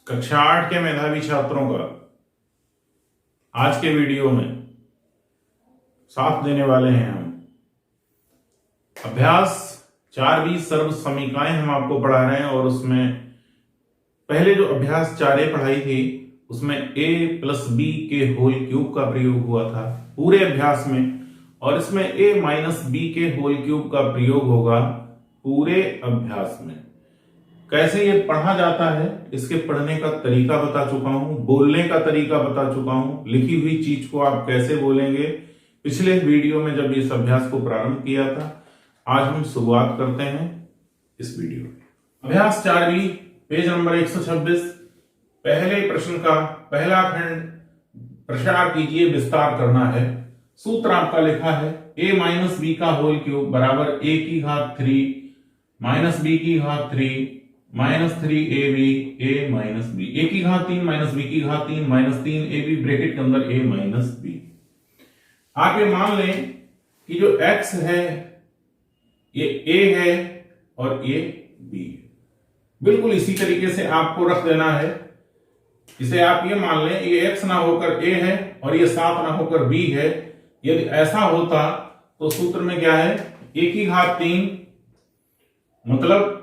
कक्षा 8 के मेधावी छात्रों का आज के वीडियो में साथ देने वाले हैं हम। अभ्यास 4b सर्व समीकरण हम आपको पढ़ा रहे हैं और उसमें पहले जो अभ्यास 4a पढ़ाई थी उसमें a प्लस बी के होल क्यूब का प्रयोग हुआ था पूरे अभ्यास में, और इसमें a माइनस बी के होल क्यूब का प्रयोग होगा पूरे अभ्यास में। कैसे ये पढ़ा जाता है इसके पढ़ने का तरीका बता चुका हूं, बोलने का तरीका बता चुका हूं, लिखी हुई चीज को आप कैसे बोलेंगे पिछले वीडियो में जब इस अभ्यास को प्रारंभ किया था। आज हम शुरुआत करते हैं इस वीडियो में। अभ्यास 4b पेज नंबर 126, पहले प्रश्न का पहला खंड प्रसार कीजिए विस्तार करना है। सूत्र आपका लिखा है a माइनस बी का होल क्यूब बराबर a की घात 3 माइनस बी की घात 3 minus 3ab a minus B, a की घात 3 माइनस बी की घात 3 माइनस 3ab ब्रैकेट के अंदर a माइनस बी। आप ये मान लें कि जो x है ये a है और ये b है। बिल्कुल इसी तरीके से आपको रख देना है। इसे आप ये मान लें ये x ना होकर a है और ये 7 ना होकर b है। यदि ऐसा होता तो सूत्र में क्या है, a की घात 3 मतलब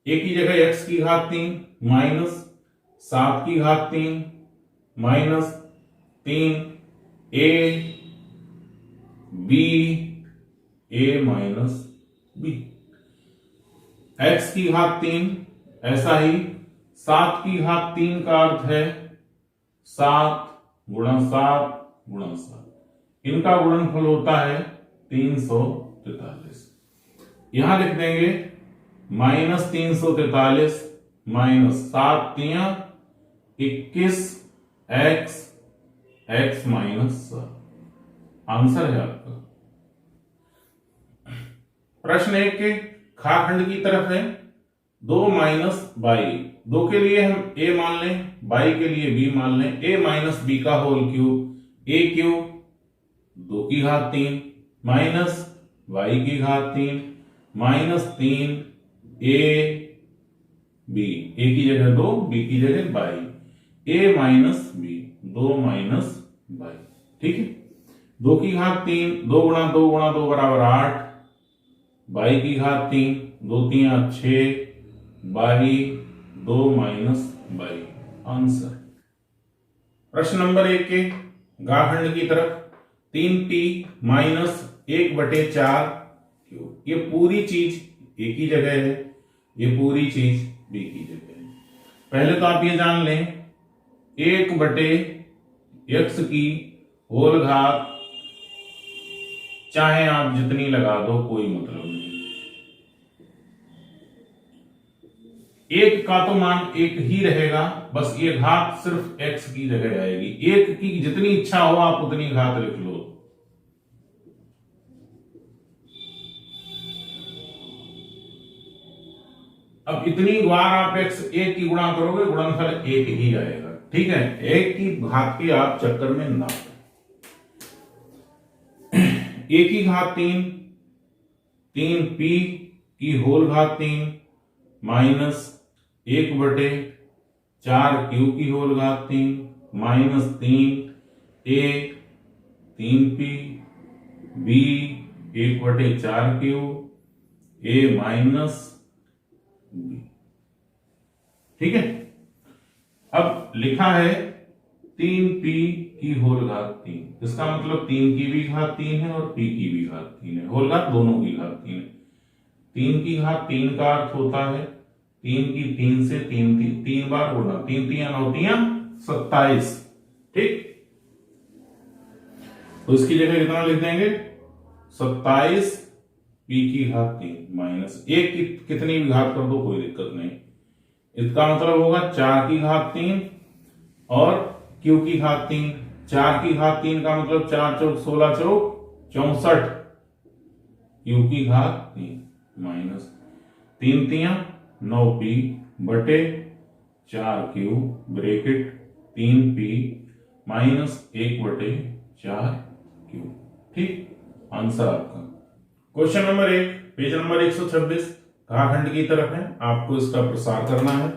a की जगह x की घात 3 माइनस 7 की घात 3 minus 3 a b a minus b, x की घात 3 ऐसा ही 7 की घात 3 का अर्थ है 7 गुणा 7 गुणा 7, इनका गुणनफल होता है 343। यहां लिख देंगे माइनस 343 माइनस 7 तिया 21 x माइनस 7 आंसर है आपका। प्रश्न 1 के खा खंड की तरफ है 2 माइनस बाई, 2 के लिए हम a मान लें, बाई के लिए b मान लें। a माइनस बी का होल क्यूब a क्यूब 2 की घात 3 माइनस y की घात 3 माइनस 3 a b, a की जगह 2 b की जगह by a minus b 2 minus by, ठीक है। 2 की घात 3 2 गुणा 2 गुणा 2 बराबर 8, बाई की घात 3 2 तिया 6 बाई 2 माइनस बाई आंसर। प्रश्न नंबर 1 के गाखंड की तरफ 3t माइनस 1/4 क्यूब, ये पूरी चीज a की जगह है, ये पूरी चीज b की जगह है। पहले तो आप ये जान लें 1/x की होल घात चाहे आप जितनी लगा दो कोई मतलब नहीं, एक का तो मान एक ही रहेगा, बस ये घात सिर्फ x की जगह आएगी। एक की जितनी इच्छा हो आप उतनी घात लिख लो। अब इतनी बार आप x एक की गुणा करोगे गुणनफल एक ही आएगा, ठीक है। एक की घात के आप चक्कर में ना a की घात 3 3p की होल घात 3 माइनस 1/4 क्यू की होल घात 3 minus 3 a 3p b 1/4 Q a minus b, ठीक है। अब लिखा है 3p की होल घात 3, इसका मतलब 3 की भी घात 3 है और p की भी घात 3 है, होल घात दोनों की घात 3 है। 3 की घात 3 का अर्थ होता है 3 की 3 से 3 बार गुणा, 3 तिया 9 तिया 27, ठीक। तो इसकी जगह कितना लिख देंगे 27 p की घात 3 माइनस 1 की कितनी भी घात कर दो कोई दिक्कत नहीं। इसका मतलब होगा 4 की घात 3 और q की घात 3, 4 की घात 3 का मतलब 4 चौक 16 चौक 64 q की घात 3 माइनस 3 तिया 9p बटे 4q bracket 3p minus 1/4q, ठीक। आंसर आपका। क्वेश्चन नंबर 1 पेज नंबर 126 घाखंड की तरफ है, आपको इसका प्रसार करना है।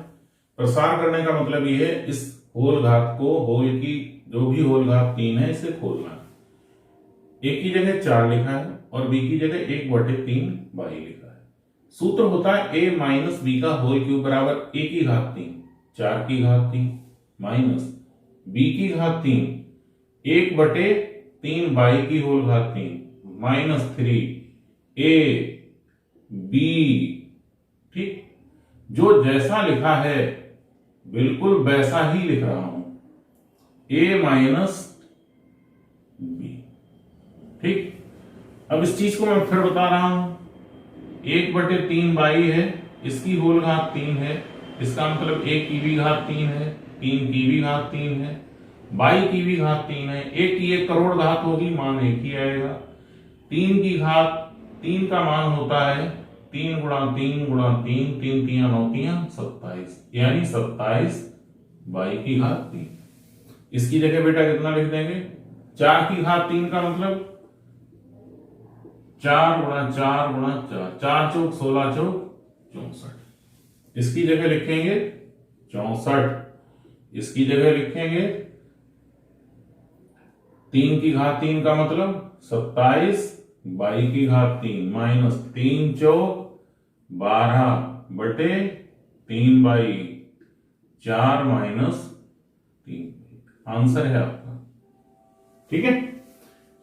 प्रसार करने का मतलब ये है इस होल घात को, होल की जो भी होल घात 3 है इसे खोलना है। ए की जगह 4 लिखा है और बी की जगह 1/3 बाई लिखा है। सूत्र होता है a माइनस बी का होल क्यूब बराबर a की घात 3 4 की घात 3 माइनस b की घात 3 1/3 बाई की होल घात 3 माइनस 3 a b। ठीक, जो जैसा लिखा है बिल्कुल वैसा ही लिख रहा हूं, a माइनस बी। ठीक, अब इस चीज को मैं फिर बता रहा हूं, 1/3 बाई है, इसकी होल घात 3 है, इसका मतलब a की भी घात 3 है, 3 की भी घात 3 है, बाई की भी घात 3 है। a की 1 करोड़ घात होगी, मान 1 ही आएगा। 3 की घात 3 का मान होता है 3 गुणा 3 गुणा 3, 3 3 9 27, यानी 27 बाई की घात 3। इसकी जगह बेटा कितना लिख देंगे, 4 की घात 3 का मतलब 4 गुणा 4 गुणा 4, 4 चौक 16 चौक 64। इसकी जगह लिखेंगे 64, इसकी जगह लिखेंगे 3 की घात 3 का मतलब 27 बाई की घात 3 minus 3 Chowk 12/3 by 4 minus 3। Answer है आपका। ठीक है,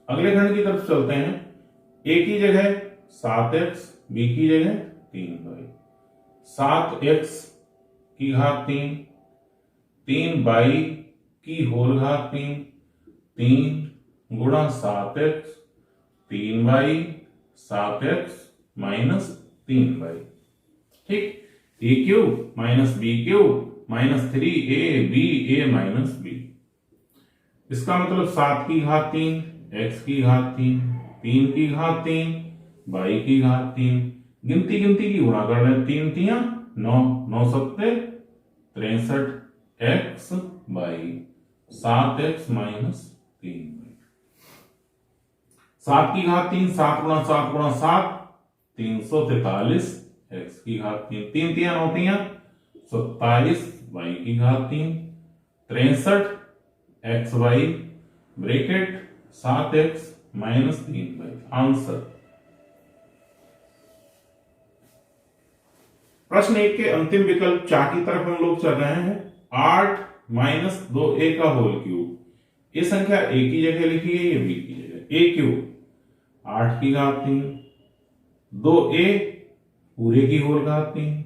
अगले खंड की तरफ चलते हैं। a की जगह 7x, b की जगह 3 बाई, 7x की घात 3, 3 बाई की होल घात 3, 3 गुणा 7x, 3 by 7x minus 3 by. ठीक, a cube minus b cube minus 3ab minus b। इसका मतलब 7 की घात 3, x की घात 3, 3 की घात 3, बाई की घात 3, गिनती गिनती की गुणा कर लें, 3 3 9, 9 7 63 x बाई 7x माइनस 3। 7 की घात 3, 7 गुणा 7 गुणा 7 343 x की घात 3, 3 3 9 3 27 y की घात 3 63 x Y bracket 7x minus 3 by. Answer. प्रश्न 1 के अंतिम विकल्प 4 की तरफ हम लोग चल रहे हैं। 8 माइनस 2a का होल क्यूब। ये संख्या a की जगह लिखी है, ये b की जगह। a क्यूब 8 की घात 3, 2a पूरे की होल घात 3,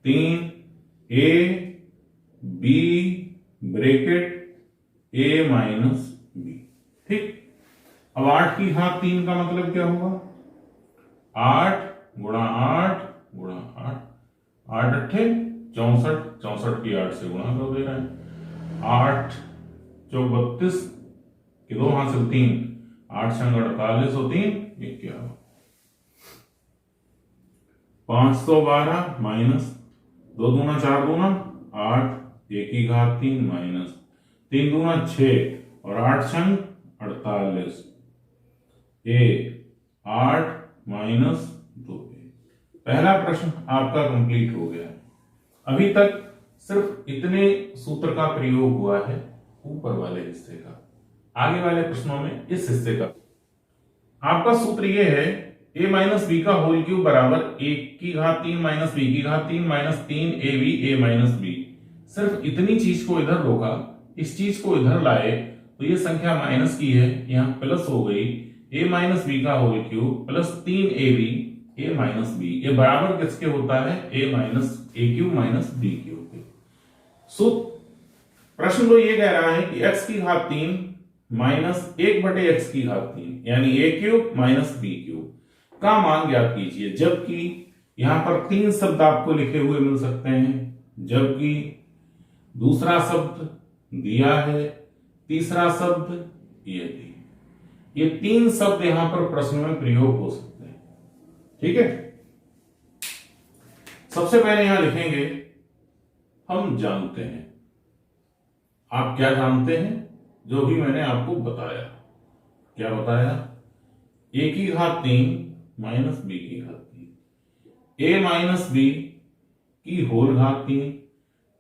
3a b bracket a minus b। ठीक, अब 8 की घात 3 का मतलब क्या होगा, 8 गुणा 8 गुणा 8, 8 अट्ठे 64, 64 की 8 से गुणा कर दे रहे हैं, 8 चौक 32 के 2 हासिल 3, 8 संग 48 और 3 51, 512 माइनस 2 दूना 4 दूना 8, 1 की घात 3 माइनस 3 दूना 6 और 8 संग 48, 8 माइनस 2। पहला प्रश्न आपका कंप्लीट हो गया। अभी तक सिर्फ इतने सूत्र का प्रयोग हुआ है ऊपर वाले हिस्से का, आगे वाले प्रश्नों में इस हिस्से का। आपका सूत्र यह है a माइनस बी का होल क्यूब बराबर 1 की घात 3 माइनस बी की घात 3 minus 3ab a minus b। सिर्फ इतनी चीज को इधर रोका, इस चीज को इधर लाए तो ये संख्या माइनस की है, यहां प्लस हो गई। a माइनस बी का whole cube plus 3ab a minus B, ये बराबर किसके होता है, a minus a cube minus b cube के। सो प्रश्न तो ये कह रहा है कि x की घात 3 माइनस 1/x की घात 3 यानी a cube minus b cube का मान ज्ञात कीजिए, जबकि यहां पर 3 शब्द आपको लिखे हुए मिल सकते हैं, जबकि दूसरा शब्द दिया है, तीसरा शब्द यदि, ये 3 शब्द यहां पर प्रश्न में प्रयोग हो सकते हैं। ठीक है, सबसे पहले यहां लिखेंगे हम जानते हैं। आप क्या जानते हैं, जो भी मैंने आपको बताया। क्या बताया, a की घात 3 माइनस b की घात 3, a माइनस b की होल घात 3,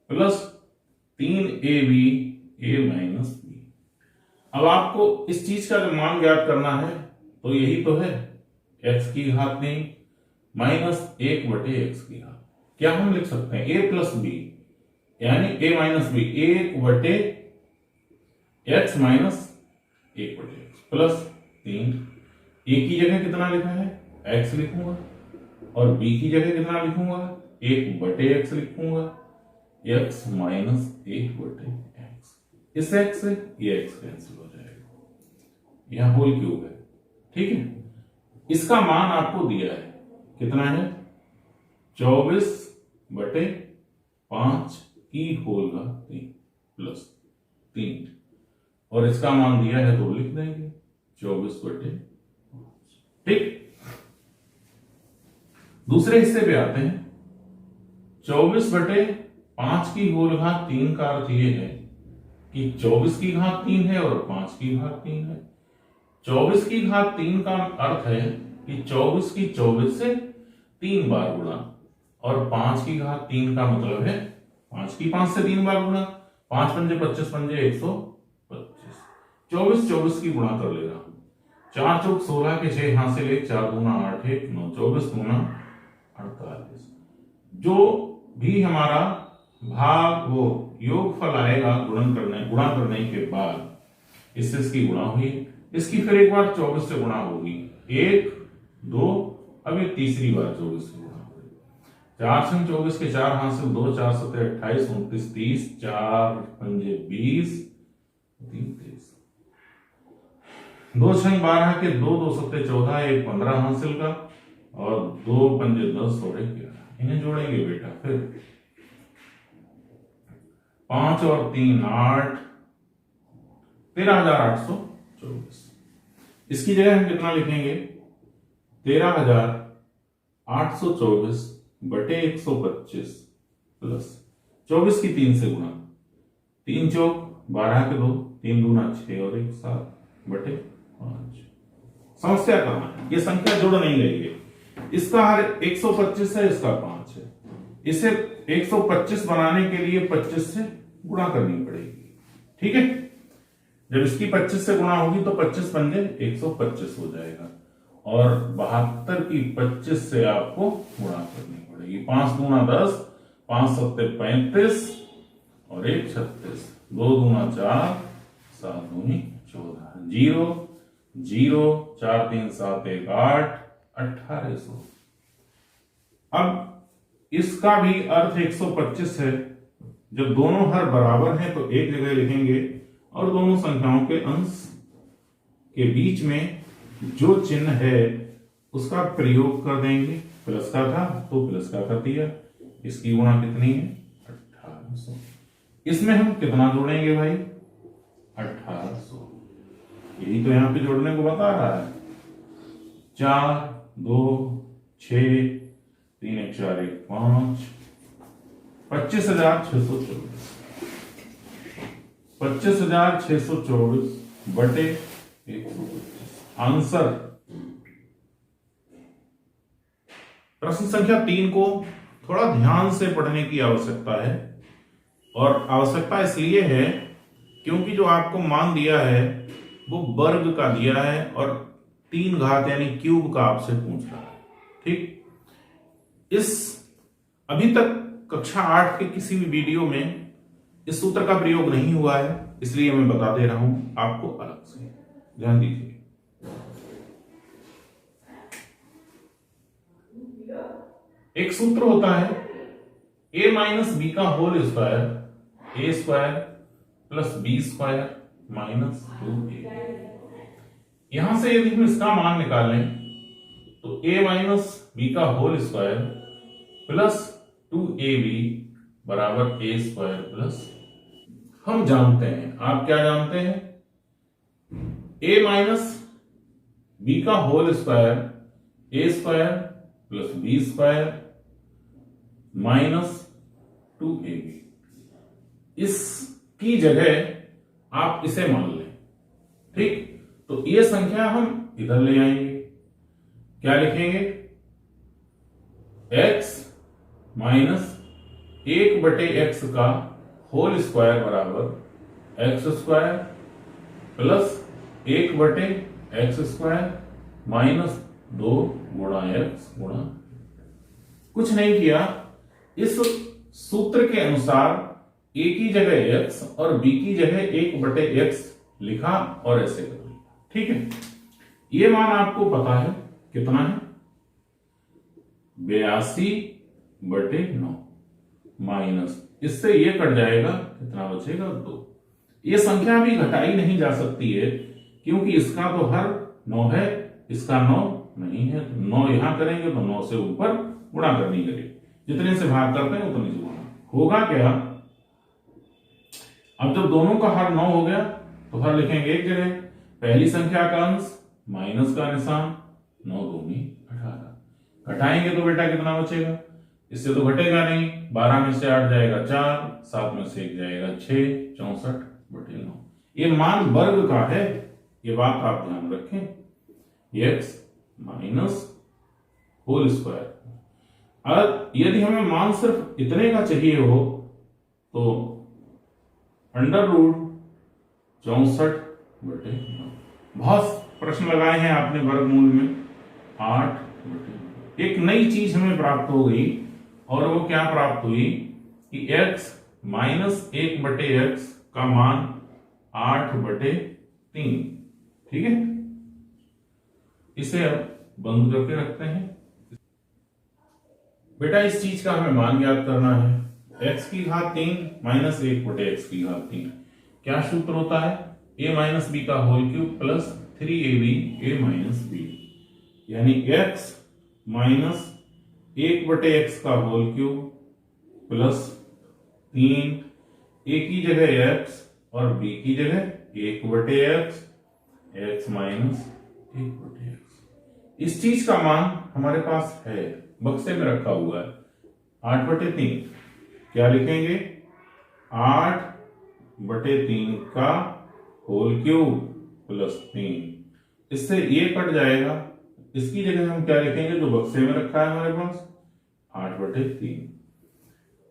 plus 3ab a minus b। अब आपको इस चीज का जो मान ज्ञात करना है तो यही तो है, x की घात 3 माइनस 1/x की घात। क्या हम लिख सकते हैं, a प्लस b यानी a minus b 1/x minus 1/x plus 3। a की जगह कितना लिखा है, x लिखूंगा, और b की जगह कितना लिखूंगा, 1/x लिखूंगा, x माइनस 1/x। इस x से ये x कैंसिल हो जाएगा, यह होल क्यूब है। ठीक है, इसका मान आपको दिया है, कितना है, 24/5 की होल का 3 प्लस 3, और इसका मान दिया है तो लिख देंगे 24/5। ठीक, दूसरे हिस्से पे आते हैं। 24/5 की होल घात 3 का अर्थ ये है कि 24 की घात 3 है और 5 की घात 3 है। 24 की घात 3 का अर्थ है कि 24 की 24 से 3 बार गुणा, और 5 की घात 3 का मतलब है 5 की 5 से 3 बार गुणा। 5 पंजे 25 पंजे 125, 24 की गुणा कर लेगा, 4 चौक 16 के 6 यहां से ले, 4 दूना 8 1 9, 24 दूना 48। जो भी हमारा भाग वो योगफल आएगा गुणा करने के बाद इससे इसकी गुणा हुई, इसकी फिर एक बार 24 से गुणा होगी, 1 2, अब ये तीसरी बार 24 से गुणा होगी। 4 संग 24 के 4 हासिल 2, 4 7 28 29 30, 4 पंजे 20 3 23, 2 संग 12 के 2 2 7 14, 1 15 हासिल का, और 2 पंजे 10 और 1 11। इन्हें जोड़ेंगे बेटा, फिर 5 और 3 8, 13,824। इसकी जगह हम कितना लिखेंगे, 13,824 बटे 125 प्लस 24 की 3 से गुणा, 3 चौक 12 के 2, 3 दूना 6 और 1 7 बटे 5। समस्या कहां है, ये संख्या जुड़ नहीं रही है। इसका हर 125 है, इसका 5 है। इसे 125 बनाने के लिए 25 से गुणा करनी पड़ेगी। ठीक है, जब इसकी 25 से गुणा होगी तो 25 पंजे 125 हो जाएगा, और 72 की 25 से आपको गुणा करनी पड़ेगी। 5 दूना 10, 5 सत्ते 35 और 1 36, 2 दूना 4, 7 दूनी 14, 0 0, 4 3 7 1 8, 1800। अब इसका भी अर्थ 125 है। जब दोनों हर बराबर हैं तो एक जगह लिखेंगे, और दोनों संख्याओं के अंश के बीच में जो चिन्ह है उसका प्रयोग कर देंगे। प्लस का था तो प्लस का कर दिया। इसकी गुणा कितनी है, 1800। इसमें हम कितना जोड़ेंगे भाई, 1800। यही तो यहां पे जोड़ने को बता रहा है। 4 2 6 3 1 4 1 5, 25,624। 25,624 बटे 125। आंसर। प्रश्न संख्या 3 को थोड़ा ध्यान से पढ़ने की आवश्यकता है, और आवश्यकता इसलिए है क्योंकि जो आपको मान दिया है वो वर्ग का दिया है, और 3 घात यानी क्यूब का आपसे पूछ रहा है। ठीक, इस अभी तक कक्षा 8 के किसी भी वीडियो में इस सूत्र का प्रयोग नहीं हुआ है, इसलिए मैं बता दे रहा हूं आपको अलग से। ध्यान दीजिए, एक सूत्र होता है a माइनस बी का whole square, a square plus B square minus 2a। यहां से यदि हम इसका मान निकालें तो a माइनस बी का होल स्क्वायर प्लस 2ab बराबर a स्क्वायर प्लस, हम जानते हैं, आप क्या जानते हैं, a माइनस बी का whole square a square plus B square minus 2ab। इसकी जगह आप इसे मान लें। ठीक, तो ये संख्या हम इधर ले आएंगे। क्या लिखेंगे, x माइनस 1/x का होल स्क्वायर बराबर x square plus 1/x square minus 2 गुणा एक्स गुणा, कुछ नहीं किया, इस सूत्र के अनुसार a की जगह x और b की जगह 1/x लिखा और ऐसे कर लिया। ठीक है, ये मान आपको पता है कितना है, 82/9 माइनस, इससे ये कट जाएगा, कितना बचेगा 2। ये संख्या भी घटाई नहीं जा सकती है क्योंकि इसका तो हर 9 है, इसका 9 नहीं है, 9 यहां करेंगे तो 9 से ऊपर गुणा करनी करेगी, जितने से भाग करते हैं उतने से गुणा होगा क्या। अब जब दोनों का हर 9 हो गया तो हर लिखेंगे एक जगह, पहली संख्या का अंश माइनस का निशान, 9 दूनी 18, घटाएंगे तो बेटा कितना बचेगा, इससे तो घटेगा नहीं, 12 में से 8 जाएगा 4, 7 में से 1 जाएगा 6, 64/9। ये मान वर्ग का है, ये बात आप ध्यान रखें, x माइनस होल स्क्वायर। अगर यदि हमें मान सिर्फ इतने का चाहिए हो तो √64/9। बहुत प्रश्न लगाए हैं आपने वर्गमूल में, 8/9। एक नई चीज हमें प्राप्त हो गई और वो क्या प्राप्त हुई कि x माइनस 1/x का मान 8/3। ठीक है, इसे अब बंद करके रखते हैं। बेटा इस चीज का हमें मान ज्ञात करना है, x की घात 3 माइनस 1/x की घात 3। क्या सूत्र होता है, a माइनस बी का whole cube plus 3ab a minus B, यानी x माइनस 1/x का होल क्यूब प्लस 3, a की जगह x और b की जगह 1/x, x माइनस 1/x। इस चीज का मान हमारे पास है, बक्से में रखा हुआ है, 8/3। क्या लिखेंगे, 8/3 का होल क्यूब प्लस 3, इससे ये कट जाएगा, इसकी जगह हम क्या लिखेंगे जो बक्से में रखा है हमारे पास, 8/3।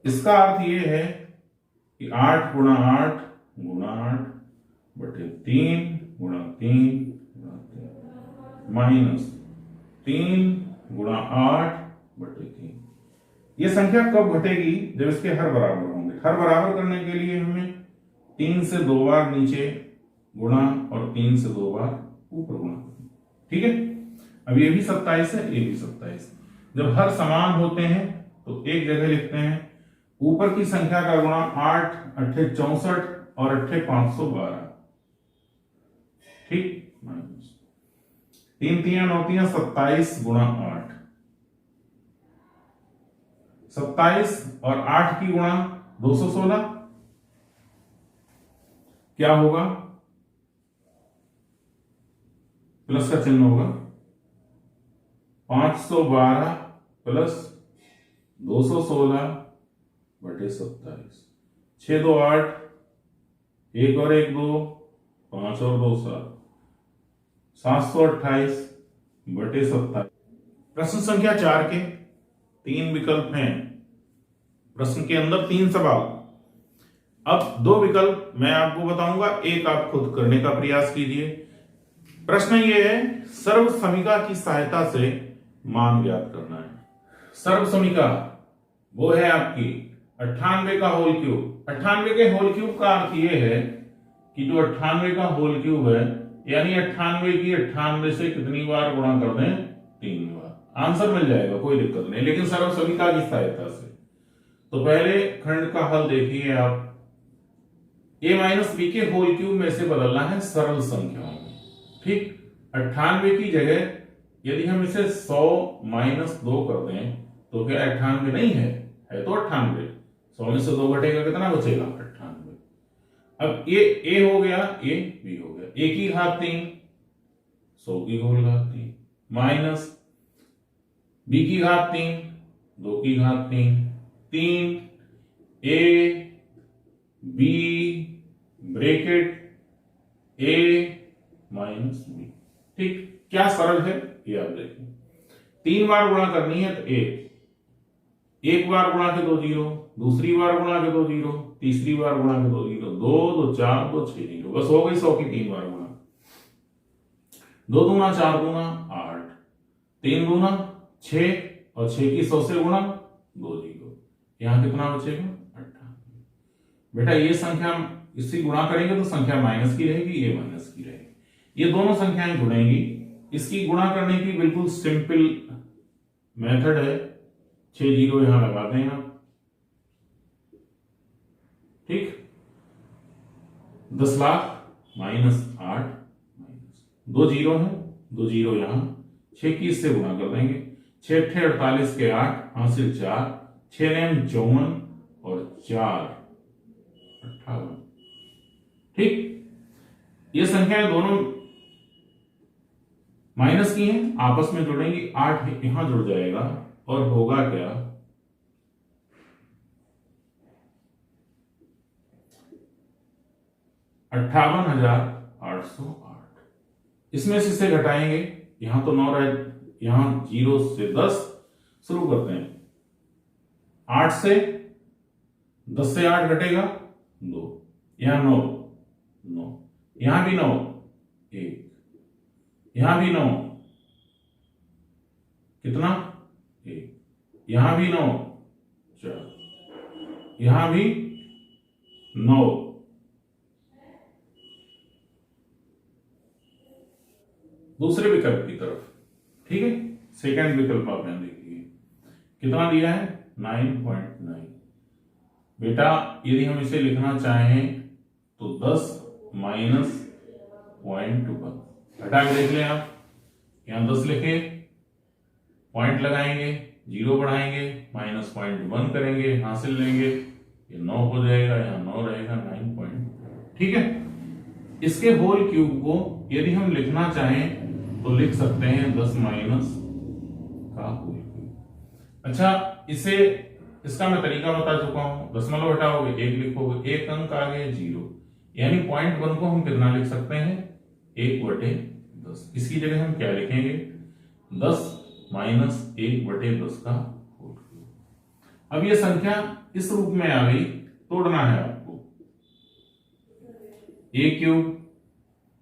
इसका अर्थ ये है कि 8 गुणा 8 गुणा 8/3 गुणा 3 माइनस 3 गुणा 8/3। ये संख्या कब घटेगी, जब इसके हर बराबर होंगे। हर बराबर करने के लिए हमें 3 से 2 बार नीचे गुणा और 3 से 2 बार ऊपर गुणा। ठीक है, अब ये भी 27 है, ये भी 27। जब हर समान होते हैं तो एक जगह लिखते हैं, ऊपर की संख्या का गुणा 8 8 64 और 8 512। ठीक, माइनस 3 3 9 3 27 गुणा 8, 27 और 8 की गुणा 216, क्या होगा, प्लस का चिन्ह होगा, 512 प्लस 216/27, 6 2 8, 1 और 1 2, 5 और 2 7, 728/27। प्रश्न संख्या 4 के 3 विकल्प हैं, प्रश्न के अंदर 3 सवाल। अब 2 विकल्प मैं आपको बताऊंगा, एक आप खुद करने का प्रयास कीजिए। प्रश्न ये है, सर्व समीका की सहायता से मान ज्ञात करना है। सर्व समीका वो है आपकी 98 का होल क्यूब। 98 के होल क्यूब का अर्थ ये है कि जो 98 का होल क्यूब है, यानी 98 की 98 से कितनी बार गुणा कर दें, 3 बार, आंसर मिल जाएगा, कोई दिक्कत नहीं, लेकिन सर्व समीका की सहायता से। तो पहले खंड का हल देखिए आप, a माइनस बी के होल क्यूब में से बदलना है सरल संख्याओं में। ठीक, 98 की जगह यदि हम इसे 100 माइनस 2 कर दें तो क्या 98 नहीं है तो 98, 100 में से 2 घटेगा, कितना बचेगा, 98। अब ये a हो गया, a b हो गया, a की घात 3 100 की होल घात 3 माइनस b की घात 3 2 की घात 3 a b bracket a minus b। ठीक, क्या सरल है ये आप देखें, 3 बार गुणा करनी है तो 1 बार गुणा के 2 0, दूसरी बार गुणा के 2 जीरो, तीसरी बार गुणा के 2 जीरो, 2 2 4 2 6 जीरो, बस हो गई 100 की 3 बार गुणा। 2 दूना 4 दूना 8, 3 दूना 6 और 6 की 100 से गुणा 2 जीरो, यहां कितना बचेगा 58। बेटा ये संख्या इससे गुणा करेंगे तो संख्या माइनस की रहेगी, ये माइनस की रहेगी, ये दोनों संख्याएं जुड़ेंगी। इसकी गुणा करने की बिल्कुल सिंपल मेथड है, 6 जीरो यहां लगा दें आप, ठीक। 10 लाख माइनस 8 माइनस 2 जीरो है, 2 जीरो यहां, 6 की इससे गुणा कर देंगे, 6 अट्ठे 48 के 8 हासिल 4, 6 नेम 54 और 4 58, ठीक। ये संख्याएं दोनों माइनस की हैं, आपस में जुड़ेंगी, 8 यहां जुड़ जाएगा और होगा क्या 58,808। इसमें से इसे घटाएंगे, यहां तो 9 रहे, यहां 0 से 10 शुरू करते हैं, 8 से 10 से 8 घटेगा 2, यहां 9 9, यहां भी 9 1, यहां भी 9 कितना 1, यहां भी 9 4, यहां भी 9, दूसरे विकल्प की तरफ, ठीक है। सेकंड विकल्प आप यहां देखिए कितना दिया है 9.9। बेटा यदि हम इसे लिखना चाहें तो 10 माइनस 0.1, हटा के देख लें आप, यहां 10 लिखे, पॉइंट लगाएंगे, 0 बढ़ाएंगे, माइनस 0.1 करेंगे, हासिल लेंगे, ये 9 हो जाएगा, यहां 9 रहेगा 9. ठीक है। इसके होल क्यूब को यदि हम लिखना चाहें तो लिख सकते हैं 10 माइनस का होल क्यूब। अच्छा, इसे इसका मैं तरीका बता चुका हूं, दशमलव हटाओगे 1 लिखोगे, 1 अंक आगे 0, यानी 0.1 को हम कितना लिख सकते हैं 1/10। इसकी जगह हम क्या लिखेंगे 10 माइनस 1/10 का होल क्यूब। अब ये संख्या इस रूप में आ गई, तोड़ना है आपको, a cube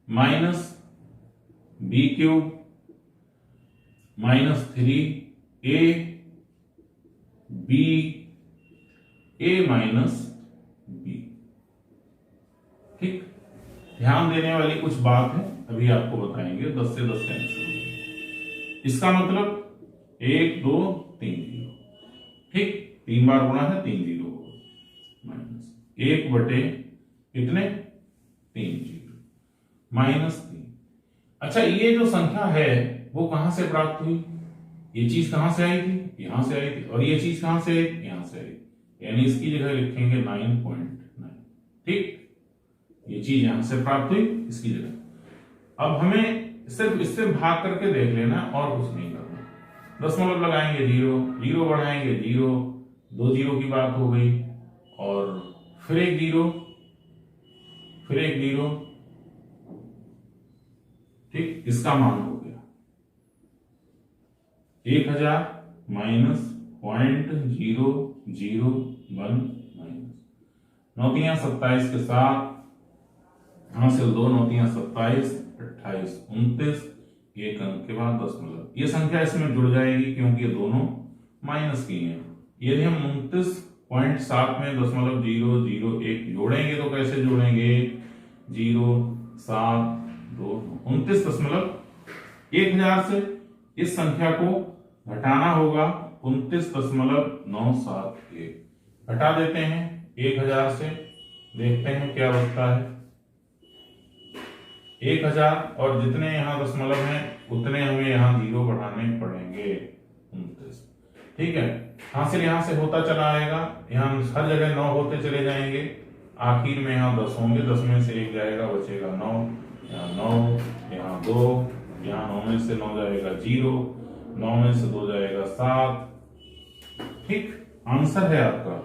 minus b cube minus 3a b a minus b। ठीक, ध्यान देने वाली कुछ बात है, अभी आपको बताएंगे। 10 से 10 कैंसिल, इसका मतलब 1 2 3 0, ठीक, 3 बार गुणा है 3 0 माइनस 1/, कितने 3 0 माइनस 3। अच्छा, ये जो संख्या है वो कहां से प्राप्त हुई, ये चीज कहां से आई थी, यहां से आई थी, और ये चीज कहां से आई, यहां से आई, यानी इसकी जगह लिखेंगे 9.9। ठीक, ये चीज यहां से प्राप्त हुई, इसकी जगह। अब हमें सिर्फ इससे भाग करके देख लेना और कुछ नहीं करना। दशमलव लगाएंगे 0, 0 बढ़ाएंगे 0, 2 0 की बात हो गई, और फिर एक 0, फिर एक 0, ठीक, इसका मान हो गया 1000 माइनस 0.001 माइनस 9 27 के साथ हासिल 2 9 27 28 29, एक अंक के बाद दशमलव। ये संख्या इसमें जुड़ जाएगी क्योंकि ये दोनों माइनस की हैं। यदि हम 29.7 में 0.001 जोड़ेंगे तो कैसे जोड़ेंगे 0 7 2 29.1000 से इस संख्या को घटाना होगा 29.971। घटा देते हैं 1000 से, देखते हैं क्या बचता है 1000, और जितने यहां दशमलव हैं उतने हमें यहां 0 बढ़ाने पड़ेंगे 29। ठीक है, हासिल यहां से होता चला आएगा, यहां हर जगह 9 होते चले जाएंगे, आखिर में यहां 10 होंगे, 10 में से 1 जाएगा, बचेगा 9, यहाँ 9, यहाँ 2, यहाँ 9 में से 9 जाएगा 0, 9 में से 2 जाएगा 7। ठीक, आंसर है आपका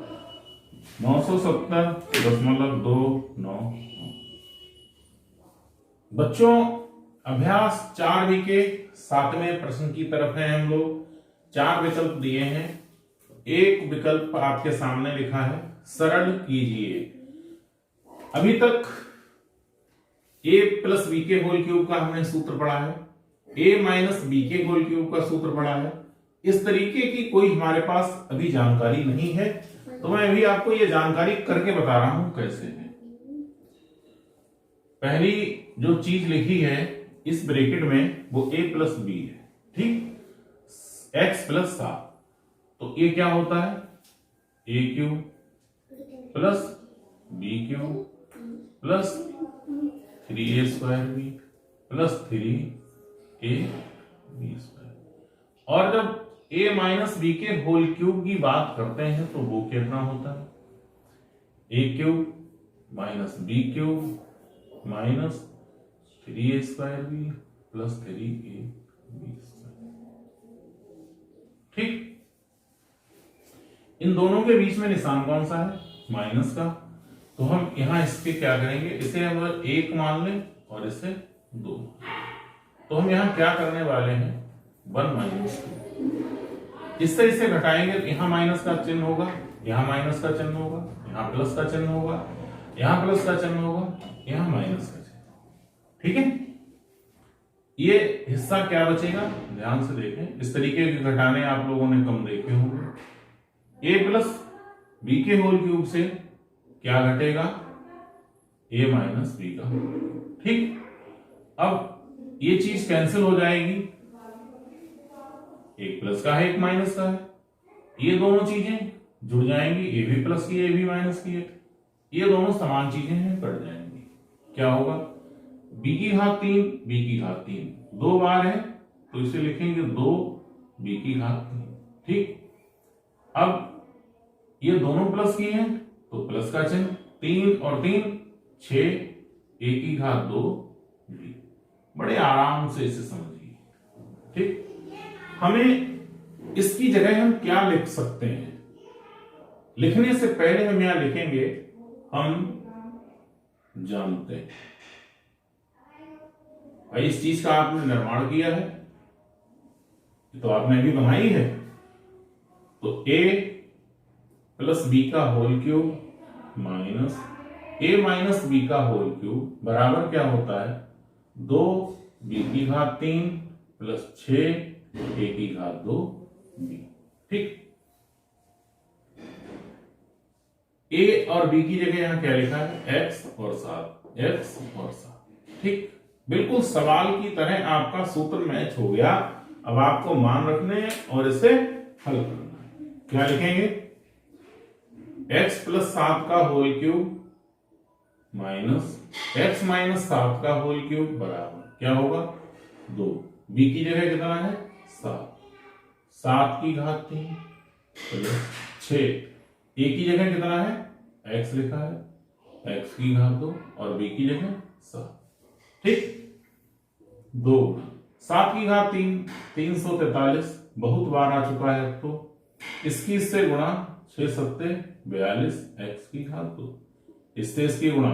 970.29। बच्चों, अभ्यास 4B के 7वें प्रश्न की तरफ है हम लोग। 4 विकल्प दिए हैं, एक विकल्प आपके सामने लिखा है, सरल कीजिए। अभी तक a प्लस बी के होल क्यूब का हमने सूत्र पढ़ा है, a माइनस बी के होल क्यूब का सूत्र पढ़ा है। इस तरीके की कोई हमारे पास अभी जानकारी नहीं है, तो मैं अभी आपको ये जानकारी करके बता रहा हूं कैसे है। पहली जो चीज लिखी है इस ब्रैकेट में वो a प्लस बी है, ठीक, x प्लस 7, तो ये क्या होता है, a cube plus B cube plus 3a square B plus 3ab square. और जब a माइनस बी के होल क्यूब की बात करते हैं तो वो कितना होता है, a cube minus B cube minus 3a square B plus 3ab square, ठीक। इन दोनों के बीच में निशान कौन सा है, माइनस का, तो हम यहां इसके क्या करेंगे, इसे हम 1 मान लें और इसे 2, तो हम यहां क्या करने वाले हैं, 1 माइनस 2। इससे इसे घटाएंगे, यहां माइनस का चिन्ह होगा, यहां माइनस का चिन्ह होगा, यहां प्लस का चिन्ह होगा, यहां प्लस का चिन्ह होगा, यहां माइनस का चिन्ह, ठीक है। ये हिस्सा क्या बचेगा, ध्यान से देखें, इस तरीके के घटाने आप लोगों ने कम देखे होंगे। a प्लस बी के होल क्यूब से क्या घटेगा, a माइनस बी का, ठीक। अब ये चीज कैंसिल हो जाएगी, एक प्लस का है एक माइनस का है, ये दोनों चीजें जुड़ जाएंगी, ए भी प्लस की ए भी माइनस की है, ये दोनों समान चीजें हैं, कट जाएंगी। क्या होगा, b की घात 3 b की घात 3 दो बार है तो इसे लिखेंगे 2 b की घात 3, ठीक। अब ये दोनों प्लस की हैं तो प्लस का चिन्ह, 3 और 3 6 a की घात 2 b। बड़े आराम से इसे समझिए, ठीक। हमें इसकी जगह हम क्या लिख सकते हैं, लिखने से पहले हम यहां लिखेंगे हम जानते हैं। भाई इस चीज का आपने निर्माण किया है तो आपने अभी बनाई है, तो a प्लस बी का whole cube minus a minus B का होल क्यूब बराबर क्या होता है, 2 b की घात 3 प्लस 6 a की घात 2 b, ठीक। a और b की जगह यहां क्या लिखा है, x और 7, ठीक। बिल्कुल सवाल की तरह आपका सूत्र मैच हो गया। अब आपको मान रखने हैं और इसे हल करना है। क्या लिखेंगे, x प्लस 7 का whole cube minus x minus 7 का होल क्यूब बराबर क्या होगा, 2। b की जगह कितना है, 7 की घात 3 प्लस 6, a की जगह कितना है, x लिखा है, x की घात 2 और b की जगह 7, ठीक। 2 7 की घात 3 343 बहुत बार आ चुका है, तो इसकी इससे गुणा 6 7 42 x की घात 2, इससे इसकी गुणा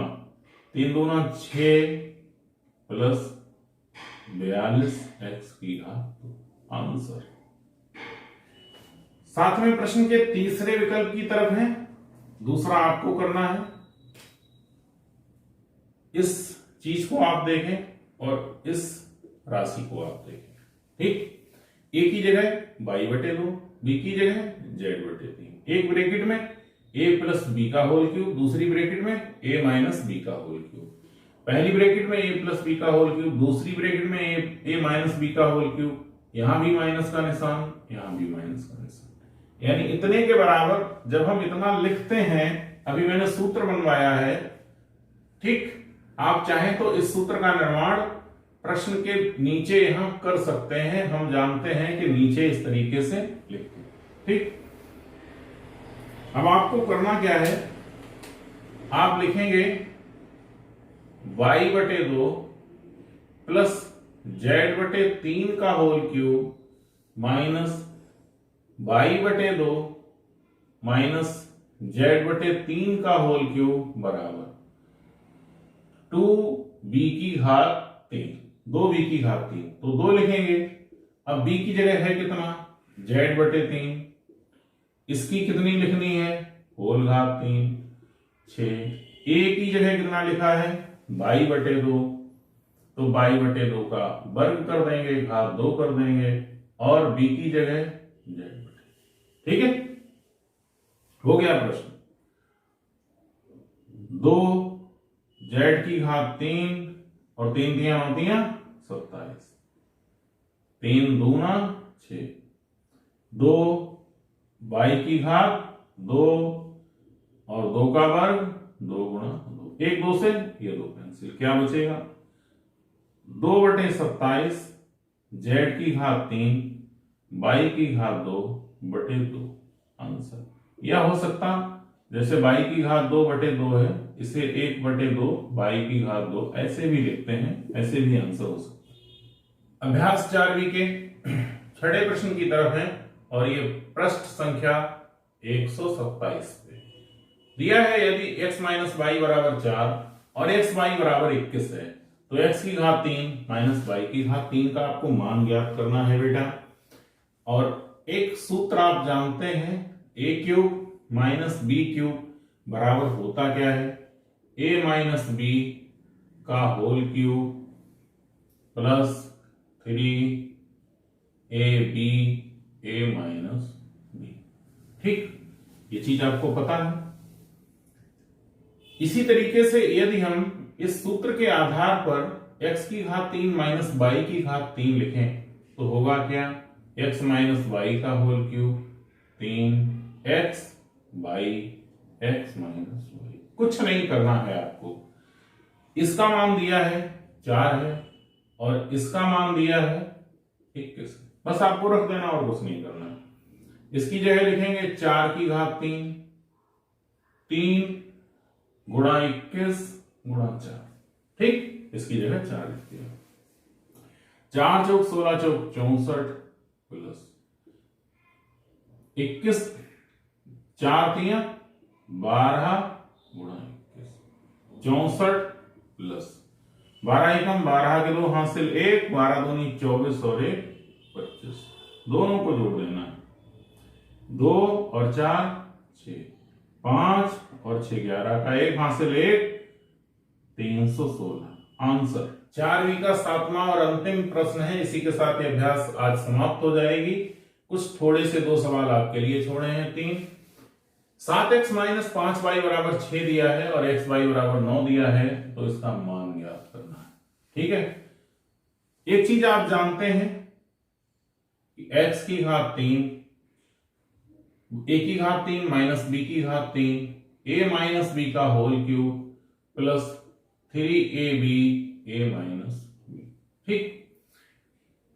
3 दूना 6 प्लस 42 x की घात 2, आंसर। सातवें प्रश्न के तीसरे विकल्प की तरफ है, दूसरा आपको करना है। इस चीज को आप देखें और इस राशि को आप देखें, ठीक। a की जगह y/2, b की जगह z/3, एक ब्रैकेट में a प्लस बी का होल क्यूब, दूसरी ब्रैकेट में a माइनस बी का होल क्यूब, पहली ब्रैकेट में a प्लस बी का होल क्यूब, दूसरी ब्रैकेट में a माइनस बी का होल क्यूब, यहां भी माइनस का निशान, यहां भी माइनस का निशान, यानी इतने के बराबर जब हम इतना लिखते हैं, अभी मैंने सूत्र बनवाया है, ठीक। आप चाहें तो इस सूत्र का निर्माण प्रश्न के नीचे यहां कर सकते हैं, हम जानते हैं कि नीचे इस तरीके से लिखते हैं, ठीक। अब आपको करना क्या है, आप लिखेंगे y/2 प्लस z/3 का whole cube minus y/2 minus z/3 का होल क्यूब बराबर 2b की घात 3, 2b की घात 3, तो 2 लिखेंगे। अब b की जगह है कितना, z/3 इसकी कितनी लिखनी है, होल घात 3, 6। ए की जगह कितना लिखा है, 22/2, तो 22/2 का वर्ग कर देंगे, घात 2 कर देंगे, और बी की जगह z। ठीक है, हो गया प्रश्न। 2 z की घात 3 और 3 दिया होती हैं 27, 3 दूना 6, 2 y की घात 2 और 2 का वर्ग 2 गुणा 2, 1 2 से ये 2 कैंसिल, क्या बचेगा 2/27 z की घात 3 y की घात 2/2 आंसर। या हो सकता जैसे y की घात 2/2 है, इसे 1/2 y की घात 2 ऐसे भी लिखते हैं, ऐसे भी आंसर हो सकता है। अभ्यास 4b के छठे प्रश्न की तरफ है और ये पृष्ठ संख्या 127 पे दिया है। यदि x माइनस वाई बराबर 4 और x वाई बराबर 21 है तो x की घात 3 माइनस वाई की घात 3 का आपको मान ज्ञात करना है बेटा। और एक सूत्र आप जानते हैं, a cube minus B cube बराबर होता क्या है, a माइनस बी का whole cube plus 3ab a minus B. ठीक, ये चीज आपको पता है। इसी तरीके से यदि हम इस सूत्र के आधार पर x की घात 3 माइनस वाई की घात 3 लिखें तो होगा क्या, x माइनस वाई का whole cube 3x by x minus Y. कुछ नहीं करना है आपको, इसका मान दिया है 4 है और इसका मान दिया है 21, बस आपको रख देना और कुछ नहीं करना। इसकी जगह लिखेंगे 4 की घात 3, 3 गुणा 21 गुणा 4। ठीक, इसकी जगह 4 लिख दिया। 4 चौक 16 चौक 64 प्लस 21, 4 3 12 गुणा 21 64 प्लस 12 एकम 12 के 2 हासिल 1, 12 दूनी 24 और 1 25, दोनों को जोड़ देना है। 2 और 4 6, 5 और 6 11 का 1 हासिल 1 316 आंसर। 4वीं का 7वां और अंतिम प्रश्न है। इसी के साथ ये अभ्यास आज समाप्त हो जाएगी। कुछ थोड़े से 2 सवाल आपके लिए छोड़े हैं। 3 7x माइनस 5y बराबर 6 दिया है और xy बराबर 9 दिया है, तो इसका मान ज्ञात करना है। ठीक है, एक चीज आप जानते हैं कि x की घात 3 a की घात 3 माइनस b की घात 3 a माइनस b का whole cube plus 3ab a minus b। ठीक,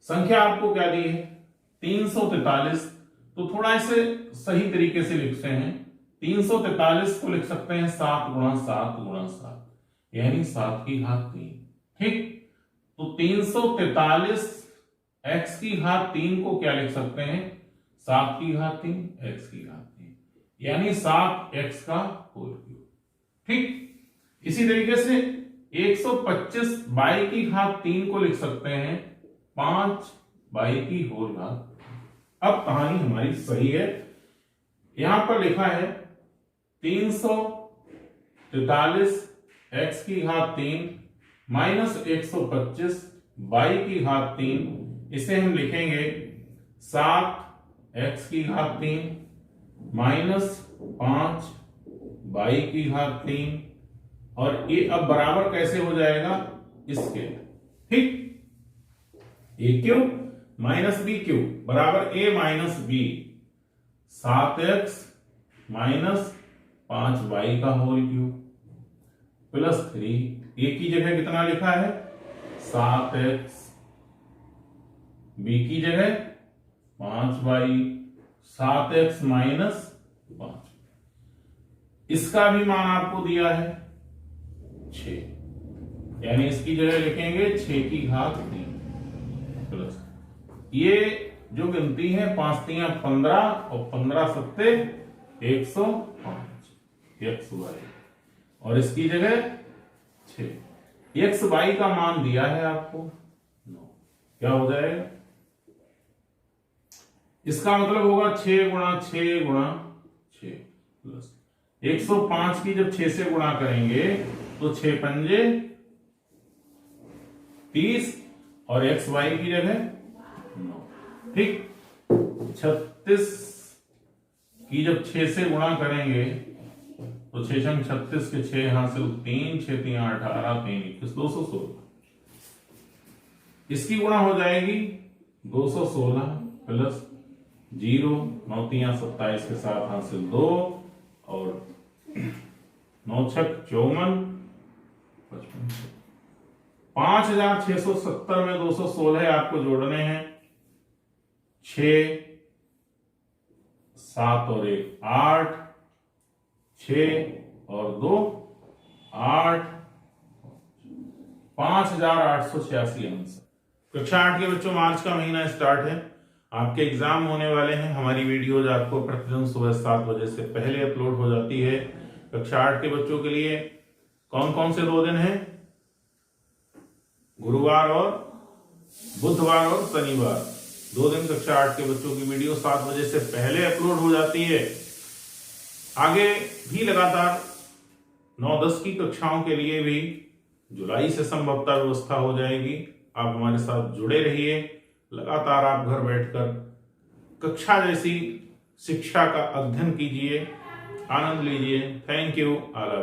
संख्या आपको क्या दी है 343, तो थोड़ा इसे सही तरीके से लिखते हैं। 343 को लिख सकते हैं 7 गुणा 7 गुणा 7, यानी 7 की घात 3। ठीक, तो 343 x की घात 3 को क्या लिख सकते हैं 7 की घात 3 x की घात 3, यानी 7x का होल क्यूब। ठीक, इसी तरीके से 125 y की घात 3 को लिख सकते हैं 5y की होल घात। अब कहानी हमारी सही है। यहां पर लिखा है 343 x की घात 3 माइनस 125 y की घात 3, इसे हम लिखेंगे 7x की घात 3 माइनस 5 y की घात 3, और ये अब बराबर कैसे हो जाएगा इसके। ठीक, a cube minus B cube बराबर a minus B, 7x minus 5y का होल क्यूब प्लस 3, a की जगह कितना लिखा है 7x, b की जगह 5y, 7x माइनस 5, इसका भी मान आपको दिया है 6, यानी इसकी जगह लिखेंगे 6 की घात 3 प्लस ये जो गिनती है 5 3 15 और 15 सत्ते 105 xy, और इसकी जगह 6, xy का मान दिया है आपको 9, क्या हो जाएगा इसका मतलब होगा 6 गुणा 6 गुणा प्लस 105 की जब 6 से गुणा करेंगे तो 6 पंजे 30 और एक्स वाई की जगह 9। ठीक, 36 की जब 6 से गुणा करेंगे तो 6 छंग 36 के 6 हासिल 3, 6 3 18, 3 21, 216। इसकी गुणा हो जाएगी 216 प्लस 0, 9 3 27 के साथ हासिल 2 और 9 छक 54, 5670 में 216 आपको जोड़ने हैं। 6 7 और 1 8, 6 और 2 8, 5886 आंसर। कक्षा 8 के बच्चों, मार्च का महीना स्टार्ट है, आपके एग्जाम होने वाले हैं। हमारी वीडियोज आपको प्रतिदिन सुबह 7 बजे से पहले अपलोड हो जाती है। कक्षा 8 के बच्चों के लिए कौन कौन से 2 दिन हैं? गुरुवार और बुधवार और शनिवार, 2 दिन कक्षा 8 के बच्चों की वीडियो 7 बजे से पहले अपलोड हो जाती है। आगे भी लगातार 9-10 की कक्षाओं के लिए भी जुलाई से संभवतः व्यवस्था हो जाएगी। आप हमारे साथ जुड़े रहिए, लगातार आप घर बैठकर कक्षा जैसी शिक्षा का अध्ययन कीजिए, आनंद लीजिए। Thank you all.